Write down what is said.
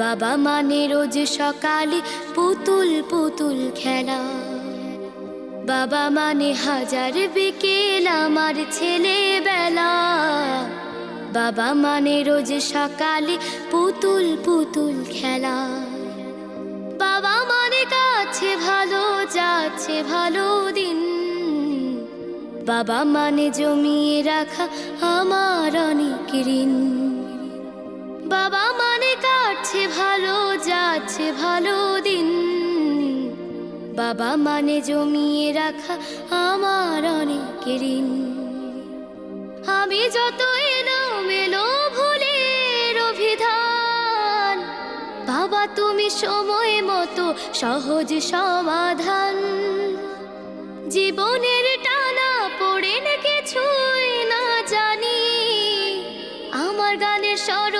বাবা মানে রোজ সকালে পুতুল পুতুল খেলা। বাবা মানে হাজার বিকেল আমার ছেলেবেলা। বাবা মানে রোজ সকালে পুতুল পুতুল খেলা। বাবা মানে কাছে ভালো যাচ্ছে ভালো দিন। বাবা মানে জমিয়ে রাখা আমার অনেক ঋণ। বাবা মানে কাটছে ভালো যাচ্ছে ভালো দিন। বাবা মানে জমিয়ে রাখা আমার অনেক ঋণ। আমি যত এলোমেলো ভুলের অভিধান, বাবা তুমি সময় মতো সহজ সমাধান। জীবনের টানা পড়ে না কিছুই না জানি, আমার গানের স্বর